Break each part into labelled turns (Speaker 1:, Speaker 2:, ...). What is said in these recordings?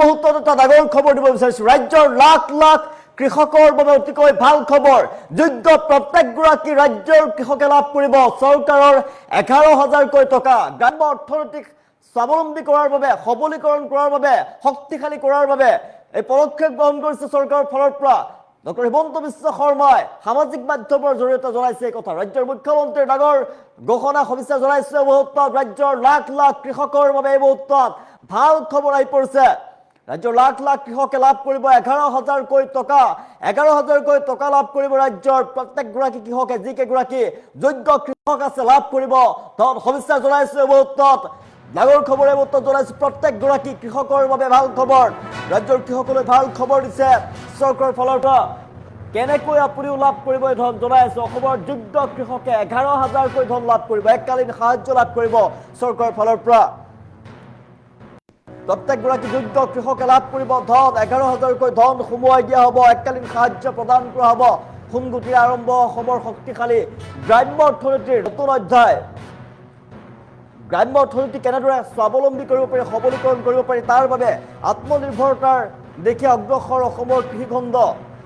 Speaker 1: মুহূৰ্তত এটা ডাঙৰ খবৰ দিব বিচাৰিছো ৰাজ্যৰ লাখ লাখ কৃষকৰ বাবে অতিকৈ ভাল খবৰ যোগ্য প্ৰত্যেকগৰাকী ৰাজ্যৰ কৃষকে লাভ কৰিব চৰকাৰৰ 11,000 টকা গ্ৰাম্য অৰ্থনৈতিক স্বাৱলম্বী কৰাৰ বাবে সবলীকৰণ কৰাৰ বাবে শক্তিশালী কৰাৰ বাবে এই পদক্ষেপ গ্ৰহণ কৰিছে চৰকাৰৰ ফালৰ পৰা ডক্টৰ হিমন্ত বিশ্ব শৰ্মাই সামাজিক মাধ্যমৰ জৰিয়তে জনাইছে এই কথা ৰাজ্যৰ মুখ্যমন্ত্ৰী ডাঙৰ ঘোষণা সবিচে জনাইছে মুহূৰ্তত ৰাজ্যৰ লাখ লাখ কৃষকৰ বাবে এই মুহূৰ্তত ভাল খবৰ আহি পৰিছে ৰাজ্যৰ লাখ লাখ কৃষকে লাভ কৰিব 11,000 টকা 11,000 টকা লাভ কৰিব ৰাজ্যৰ প্ৰত্যেকগৰাকী কৃষকে যিকেইগৰাকী যোগ্য কৃষক আছে লাভ কৰিব ধন সবিচে জনাইছে মুহূৰ্তত ডাঙৰ খবৰ এই মুহূৰ্তত জনাইছে প্ৰত্যেকগৰাকী কৃষকৰ বাবে ভাল খবৰ ৰাজ্যৰ কৃষকলৈ ভাল খবৰ দিছে চৰকাৰৰ ফালৰ পৰা কেনেকৈ আপুনিও লাভ কৰিব এই ধন জনাইছে অসমৰ যোগ্য কৃষকে 11,000 ধন লাভ কৰিব এককালীন সাহায্য লাভ কৰিব চৰকাৰৰ ফালৰ পৰা প্ৰত্যেকগৰাকী যোগ্য কৃষকে লাভ কৰিব ধন 11,000 ধন সোমোৱাই দিয়া হ'ব এককালীন সাহায্য প্ৰদান কৰা হ'ব সোনগুটিৰে আৰম্ভ অসমৰ শক্তিশালী গ্ৰাম্য অৰ্থনীতিৰ নতুন অধ্যায় গ্ৰাম্য অৰ্থনীতি কেনেদৰে স্বাৱলম্বী কৰিব পাৰি সবলীকৰণ কৰিব পাৰি তাৰ বাবে আত্মনিৰ্ভৰতাৰ দিশে অগ্ৰসৰ অসমৰ কৃষিখণ্ড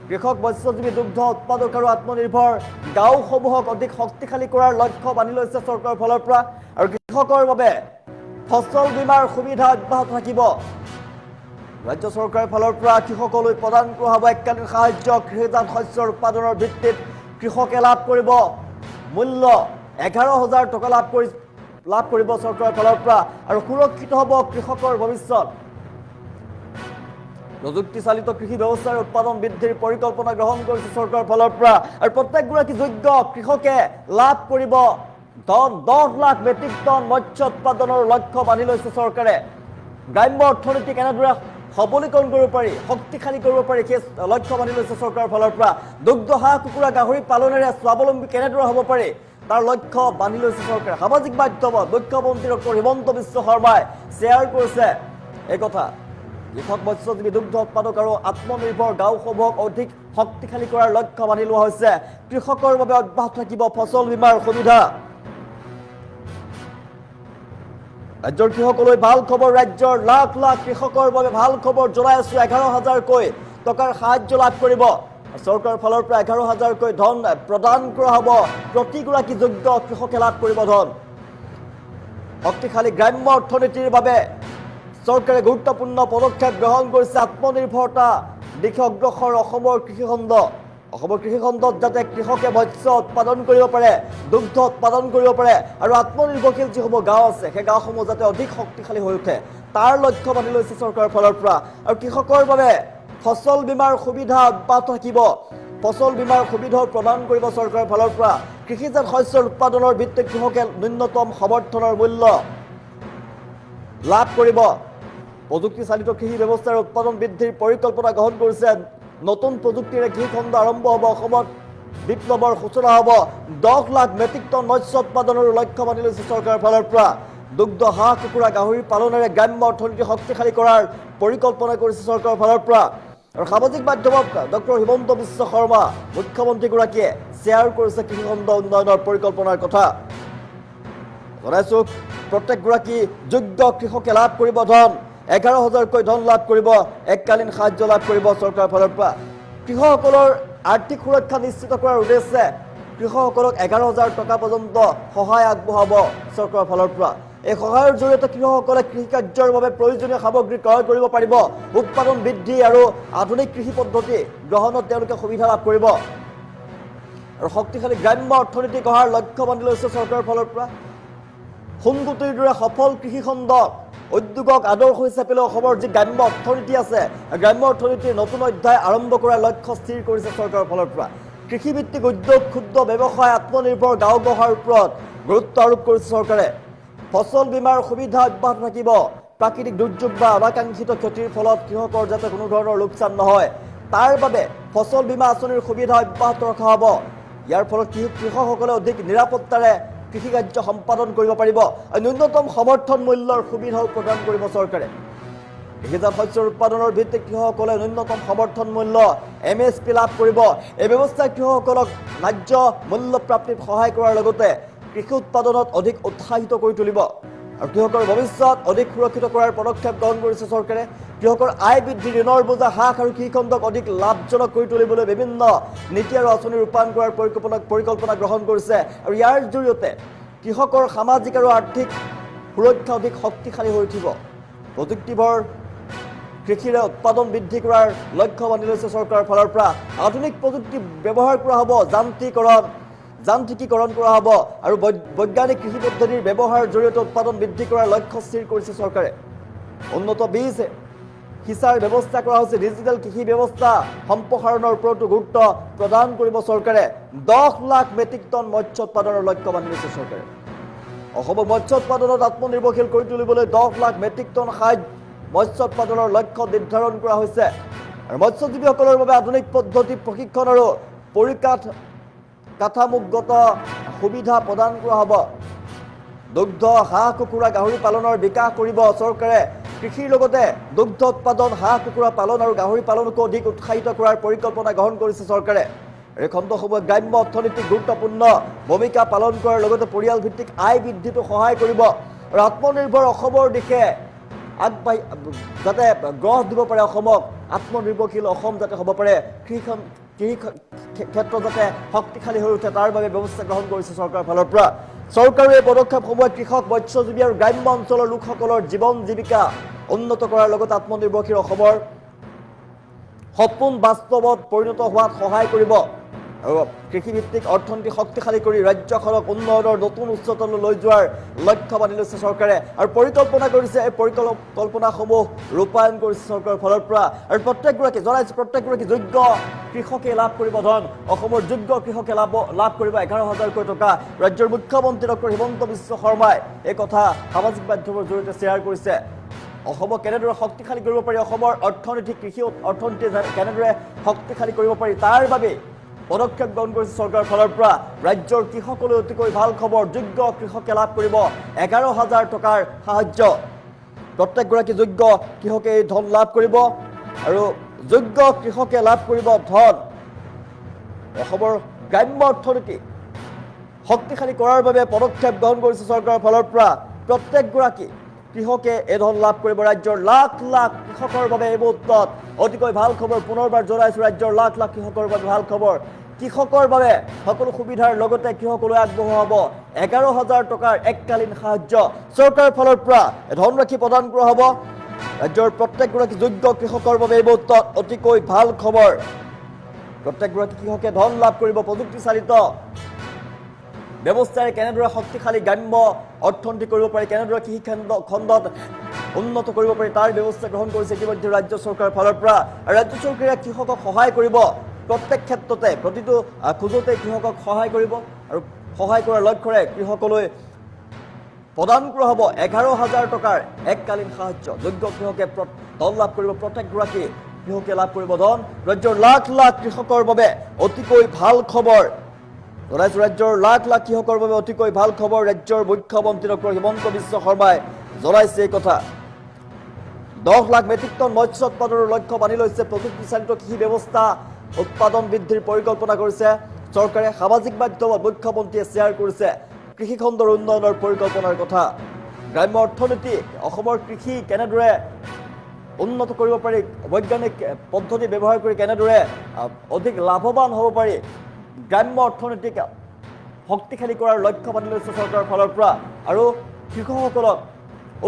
Speaker 1: কৃষক মৎস্যজীৱী দুগ্ধ উৎপাদক আৰু আত্মনিৰ্ভৰ গাঁওসমূহক অধিক শক্তিশালী কৰাৰ লক্ষ্য বান্ধি লৈছে চৰকাৰৰ ফালৰ পৰা আৰু কৃষকৰ বাবে ফসল বীমাৰ সুবিধা অব্যাহত থাকিব ৰাজ্য চৰকাৰৰ ফালৰ পৰা কৃষকলৈ প্ৰদান কৰা হ'ব এককালীন সাহায্য কৃষিজাত শস্যৰ উৎপাদনৰ ভিত্তিত কৃষকে লাভ কৰিব মূল্য 11,000 টকা লাভ কৰিব চৰকাৰৰ ফালৰ পৰা আৰু সুৰক্ষিত হ'ব কৃষকৰ ভৱিষ্যত প্ৰযুক্তিচালিত কৃষি ব্যৱস্থাৰ উৎপাদন বৃদ্ধিৰ পৰিকল্পনা গ্ৰহণ কৰিছে চৰকাৰৰ ফালৰ পৰা আৰু প্ৰত্যেকগৰাকী যোগ্য কৃষকে লাভ কৰিব 10 লাখ মেট্ৰিক টন মৎস্য উৎপাদনৰ লক্ষ্য বান্ধি লৈছে চৰকাৰে গ্ৰাম্য অৰ্থনীতি কেনেদৰে সবলীকৰণ কৰিব পাৰি শক্তিশালী কৰিব পাৰি সেই লক্ষ্য বান্ধি লৈছে চৰকাৰৰ ফালৰ পৰা দুগ্ধ হাঁহ কুকুৰা গাহৰি পালনেৰে স্বাৱলম্বী কেনেদৰে হ'ব পাৰি তাৰ লক্ষ্য বান্ধি লৈছে চৰকাৰে সামাজিক মাধ্যমত মুখ্যমন্ত্ৰী ডক্টৰ হিমন্ত বিশ্ব শৰ্মাই শ্বেয়াৰ কৰিছে এই কথা কৃষক মৎস্যজীৱী দুগ্ধ উৎপাদক আৰু আত্মনিৰ্ভৰ গাঁওসমূহক অধিক শক্তিশালী কৰাৰ লক্ষ্য বান্ধি লোৱা হৈছে কৃষকৰ বাবে অব্যাহত থাকিব ফসল বীমাৰ সুবিধা ৰাজ্যৰ কৃষকলৈ ভাল খবৰ ৰাজ্যৰ লাখ লাখ কৃষকৰ বাবে ভাল খবৰ জনাই আছো 11,000 টকাৰ সাহায্য লাভ কৰিব চৰকাৰৰ ফালৰ পৰা 11,000 ধন প্ৰদান কৰা হ'ব প্ৰতিগৰাকী যোগ্য কৃষকে লাভ কৰিব ধন শক্তিশালী গ্ৰাম্য অৰ্থনীতিৰ বাবে চৰকাৰে গুৰুত্বপূৰ্ণ পদক্ষেপ গ্ৰহণ কৰিছে আত্মনিৰ্ভৰতা দিশে অগ্ৰসৰ অসমৰ কৃষিখণ্ডত যাতে কৃষকে মৎস্য উৎপাদন কৰিব পাৰে দুগ্ধ উৎপাদন কৰিব পাৰে আৰু আত্মনিৰ্ভৰশীল যিসমূহ গাঁও আছে সেই গাঁওসমূহ যাতে অধিক শক্তিশালী হৈ উঠে তাৰ লক্ষ্য বান্ধি লৈছে চৰকাৰৰ ফালৰ পৰা আৰু কৃষকৰ বাবে ফসল বীমাৰ সুবিধা অব্যাহত থাকিব ফসল বীমাৰ সুবিধা প্ৰদান কৰিব চৰকাৰৰ ফালৰ পৰা কৃষিজাত শস্যৰ উৎপাদনৰ ভিত্তিত কৃষকে ন্যূনতম সমৰ্থনৰ মূল্য লাভ কৰিব প্ৰযুক্তিচালিত কৃষি ব্যৱস্থাৰ উৎপাদন বৃদ্ধিৰ পৰিকল্পনা গ্ৰহণ কৰিছে নতুন প্ৰযুক্তিৰে কৃষিখণ্ড আৰম্ভ হ'ব অসমত বিপ্লৱৰ সূচনা হ'ব 10 লাখ মেট্ৰিক টন মৎস্য উৎপাদনৰ লক্ষ্য বান্ধি লৈছে চৰকাৰৰ ফালৰ পৰা দুগ্ধ হাঁহ কুকুৰা গাহৰি পালনেৰে গ্ৰাম্য অৰ্থনীতি শক্তিশালী কৰাৰ পৰিকল্পনা কৰিছে চৰকাৰৰ ফালৰ পৰা আৰু সামাজিক মাধ্যমত ডক্টৰ হিমন্ত বিশ্ব শৰ্মা মুখ্যমন্ত্ৰীগৰাকীয়ে শ্বেয়াৰ কৰিছে কৃষিখণ্ড উন্নয়নৰ পৰিকল্পনাৰ কথা জনাইছো প্ৰত্যেকগৰাকী যোগ্য কৃষকে লাভ কৰিব ধন 11,000 ধন লাভ কৰিব এককালীন সাহায্য লাভ কৰিব চৰকাৰৰ ফালৰ পৰা কৃষকসকলৰ আৰ্থিক সুৰক্ষা নিশ্চিত কৰাৰ উদ্দেশ্যে কৃষকসকলক 11,000 টকা পৰ্যন্ত সহায় আগবঢ়াব চৰকাৰৰ ফালৰ পৰা এই সহায়ৰ জৰিয়তে কৃষকসকলে কৃষিকাৰ্যৰ বাবে প্ৰয়োজনীয় সামগ্ৰী ক্ৰয় কৰিব পাৰিব উৎপাদন বৃদ্ধি আৰু আধুনিক কৃষি পদ্ধতি গ্ৰহণত তেওঁলোকে সুবিধা লাভ কৰিব আৰু শক্তিশালী গ্ৰাম্য অৰ্থনীতি গঢ়াৰ লক্ষ্য বান্ধি লৈছে চৰকাৰৰ ফালৰ পৰা সোনগুটিৰ দৰে সফল কৃষিখণ্ড উদ্যোগক আদৰ্শ হিচাপে লৈ অসমৰ যি গ্ৰাম্য অৰ্থনীতি আছে গ্ৰাম্য অৰ্থনীতিৰ নতুন অধ্যায় আৰম্ভ কৰাৰ লক্ষ্য স্থিৰ কৰিছে চৰকাৰৰ ফালৰ পৰা কৃষিভিত্তিক উদ্যোগ ক্ষুদ্ৰ ব্যৱসায় আত্মনিৰ্ভৰ গাঁও গঢ়াৰ ওপৰত গুৰুত্ব আৰোপ কৰিছে চৰকাৰে ফসল বীমাৰ সুবিধা অব্যাহত থাকিব প্ৰাকৃতিক দুৰ্যোগ বা অনাকাংক্ষিত ক্ষতিৰ ফলত কৃষকৰ যাতে কোনো ধৰণৰ লোকচান নহয় তাৰ বাবে ফসল বীমা আঁচনিৰ সুবিধা অব্যাহত ৰখা হ'ব ইয়াৰ ফলত কৃষকসকলে অধিক নিৰাপত্তাৰে কৃষিকাৰ্য সম্পাদন কৰিব পাৰিব ন্যূনতম সমৰ্থন মূল্যৰ সুবিধাও প্ৰদান কৰিব চৰকাৰে কৃষিজাত শস্যৰ উৎপাদনৰ ভিত্তিত কৃষকসকলে ন্যূনতম সমৰ্থন মূল্য MSP লাভ কৰিব এই ব্যৱস্থাই কৃষকসকলক ন্যায্য মূল্য প্ৰাপ্তিত সহায় কৰাৰ লগতে কৃষি উৎপাদনত অধিক উৎসাহিত কৰি তুলিব আৰু কৃষকৰ ভৱিষ্যত অধিক সুৰক্ষিত কৰাৰ পদক্ষেপ গ্ৰহণ কৰিছে চৰকাৰে কৃষকৰ আয় বৃদ্ধি ঋণৰ বোজা হ্ৰাস আৰু কৃষিখণ্ডক অধিক লাভজনক কৰি তুলিবলৈ বিভিন্ন নীতি আৰু আঁচনি ৰূপায়ণ কৰাৰ পৰিকল্পনা গ্ৰহণ কৰিছে আৰু ইয়াৰ জৰিয়তে কৃষকৰ সামাজিক আৰু আৰ্থিক সুৰক্ষা অধিক শক্তিশালী হৈ উঠিব প্ৰযুক্তিভৰ কৃষিৰে উৎপাদন বৃদ্ধি কৰাৰ লক্ষ্য বান্ধি লৈছে চৰকাৰৰ ফালৰ পৰা আধুনিক প্ৰযুক্তি ব্যৱহাৰ কৰা হ'ব যান্ত্ৰিকীকৰণ কৰা হ'ব আৰু বৈজ্ঞানিক কৃষি পদ্ধতিৰ ব্যৱহাৰৰ জৰিয়তে উৎপাদন বৃদ্ধি কৰাৰ লক্ষ্য স্থিৰ কৰিছে চৰকাৰে উন্নত বীজ সিঁচাৰ ব্যৱস্থা কৰা হৈছে ডিজিটেল কৃষি ব্যৱস্থা সম্প্ৰসাৰণৰ ওপৰতো গুৰুত্ব প্ৰদান কৰিব চৰকাৰে 10 লাখ মেট্ৰিক টন মৎস্য উৎপাদনৰ লক্ষ্য বান্ধি লৈছে চৰকাৰে অসমৰ মৎস্য উৎপাদনত আত্মনিৰ্ভৰশীল কৰি তুলিবলৈ 10 লাখ মেট্ৰিক টন মৎস্য উৎপাদনৰ লক্ষ্য নিৰ্ধাৰণ কৰা হৈছে আৰু মৎস্যজীৱীসকলৰ বাবে আধুনিক পদ্ধতি প্ৰশিক্ষণ আৰু কাঠামোগত সুবিধা প্ৰদান কৰা হ'ব দুগ্ধ হাঁহ কুকুৰা গাহৰি পালনৰ বিকাশ কৰিব চৰকাৰে কৃষিৰ লগতে দুগ্ধ উৎপাদন হাঁহ কুকুৰা পালন আৰু গাহৰি পালনকো অধিক উৎসাহিত কৰাৰ পৰিকল্পনা গ্ৰহণ কৰিছে চৰকাৰে এই খণ্ডসমূহে গ্ৰাম্য অৰ্থনীতিক গুৰুত্বপূৰ্ণ ভূমিকা পালন কৰাৰ লগতে পৰিয়াল ভিত্তিক আয় বৃদ্ধিতো সহায় কৰিব আৰু আত্মনিৰ্ভৰ অসমৰ দিশে যাতে গঢ় দিব পাৰে অসমক আত্মনিৰ্ভৰশীল অসম যাতে হ'ব পাৰে কৃষি ক্ষেত্ৰ যাতে শক্তিশালী হৈ উঠে তাৰ বাবে ব্যৱস্থা গ্ৰহণ কৰিছে চৰকাৰৰ ফালৰ পৰা চৰকাৰে এই পদক্ষেপসমূহে কৃষক মৎস্যজীৱী আৰু গ্ৰাম্য অঞ্চলৰ লোকসকলৰ জীৱন জীৱিকা উন্নত কৰাৰ লগতে আত্মনিৰ্ভৰশীল অসমৰ সপোন বাস্তৱত পৰিণত হোৱাত সহায় কৰিব আৰু কৃষিভিত্তিক অৰ্থনীতি শক্তিশালী কৰি ৰাজ্যখনক উন্নয়নৰ নতুন উচ্চতালৈ লৈ যোৱাৰ লক্ষ্য বান্ধি লৈছে চৰকাৰে আৰু পৰিকল্পনা কৰিছে এই পৰিকল্পনাসমূহ ৰূপায়ণ কৰিছে চৰকাৰৰ ফালৰ পৰা আৰু প্ৰত্যেকগৰাকী যোগ্য কৃষকে লাভ কৰিব ধন অসমৰ যোগ্য কৃষকে লাভ কৰিব 11,000 টকা ৰাজ্যৰ মুখ্যমন্ত্ৰী ডক্টৰ হিমন্ত বিশ্ব শৰ্মাই এই কথা সামাজিক মাধ্যমৰ জৰিয়তে শ্বেয়াৰ কৰিছে অসমক কেনেদৰে শক্তিশালী কৰিব পাৰি অসমৰ অৰ্থনীতি কৃষি অৰ্থনীতি কেনেদৰে শক্তিশালী কৰিব পাৰি তাৰ বাবে পদক্ষেপ গ্ৰহণ কৰিছে চৰকাৰৰ ফালৰ পৰা ৰাজ্যৰ কৃষকলৈ অতিকৈ ভাল খবৰ যোগ্য কৃষকে লাভ কৰিব 11,000 টকাৰ সাহায্য প্ৰত্যেকগৰাকী যোগ্য কৃষকে এই ধন লাভ কৰিব আৰু যোগ্য কৃষকে লাভ কৰিব ধন অসমৰ গ্ৰাম্য অৰ্থনীতি শক্তিশালী কৰাৰ বাবে পদক্ষেপ গ্ৰহণ কৰিছে চৰকাৰৰ ফালৰ পৰা প্ৰত্যেকগৰাকী কৃষকে এই ধন লাভ কৰিব ৰাজ্যৰ লাখ লাখ কৃষকৰ বাবে এই মুহূৰ্তত অতিকৈ ভাল খবৰ পুনৰবাৰ জনাইছো ৰাজ্যৰ লাখ লাখ কৃষকৰ বাবে ভাল খবৰ কৃষকৰ বাবে সকলো সুবিধাৰ লগতে কৃষকলৈ আগবঢ়োৱা হ'ব 11,000 টকাৰ এককালীন সাহায্য চৰকাৰৰ ফালৰ পৰা ধনৰাশি প্ৰদান কৰা হ'ব ৰাজ্যৰ প্ৰত্যেকগৰাকী যোগ্য কৃষকৰ বাবে এই মুহূৰ্তত অতিকৈ ভাল খবৰ প্ৰত্যেকগৰাকী কৃষকে ধন লাভ কৰিব প্ৰযুক্তিচালিত ব্যৱস্থাৰে কেনেদৰে শক্তিশালী গ্ৰাম্য অৰ্থনীতি কৰিব পাৰি কেনেদৰে কৃষি খণ্ডত উন্নত কৰিব পাৰি তাৰ ব্যৱস্থা গ্ৰহণ কৰিছে ইতিমধ্যে ৰাজ্য চৰকাৰৰ ফালৰ পৰা ৰাজ্য চৰকাৰে কৃষকক সহায় কৰিব প্ৰত্যেক ক্ষেত্ৰতে প্ৰতিটো খোজতে কৃষকক সহায় কৰিব আৰু সহায় কৰাৰ লক্ষ্যৰে কৃষকলৈ প্ৰদান কৰা হ'ব 11,000 টকাৰ এককালীন সাহায্য যোগ্য কৃষকে ধন লাভ কৰিব প্ৰত্যেকগৰাকী কৃষকে লাভ কৰিব ধন ৰাজ্যৰ লাখ লাখ কৃষকৰ বাবে অতিকৈ ভাল খবৰ ৰাজ্যৰ লাখ লাখ কৃষকৰ বাবে অতিকৈ ভাল খবৰ ৰাজ্যৰ মুখ্যমন্ত্ৰী ডক্টৰ হিমন্ত বিশ্ব শৰ্মাই জনাইছে এই কথা 10 লাখ মেট্ৰিক টন মৎস্য উৎপাদনৰ লক্ষ্য বান্ধি লৈছে প্ৰযুক্তিচালিত কৃষি ব্যৱস্থা উৎপাদন বৃদ্ধিৰ পৰিকল্পনা কৰিছে চৰকাৰে সামাজিক মাধ্যমত মুখ্যমন্ত্ৰীয়ে শ্বেয়াৰ কৰিছে কৃষি খণ্ডৰ উন্নয়নৰ পৰিকল্পনাৰ কথা গ্ৰাম্য অৰ্থনীতি অসমৰ কৃষি কেনেদৰে উন্নত কৰিব পাৰি বৈজ্ঞানিক পদ্ধতি ব্যৱহাৰ কৰি কেনেদৰে অধিক লাভৱান হ'ব পাৰি গ্ৰাম্য অৰ্থনীতিক শক্তিশালী কৰাৰ লক্ষ্য বান্ধি লৈছে চৰকাৰৰ ফালৰ পৰা আৰু কৃষকসকলক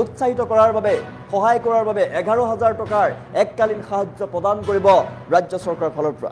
Speaker 1: উৎসাহিত কৰাৰ বাবে সহায় কৰাৰ বাবে 11,000 টকাৰ এককালীন সাহায্য প্ৰদান কৰিব ৰাজ্য চৰকাৰৰ ফালৰ পৰা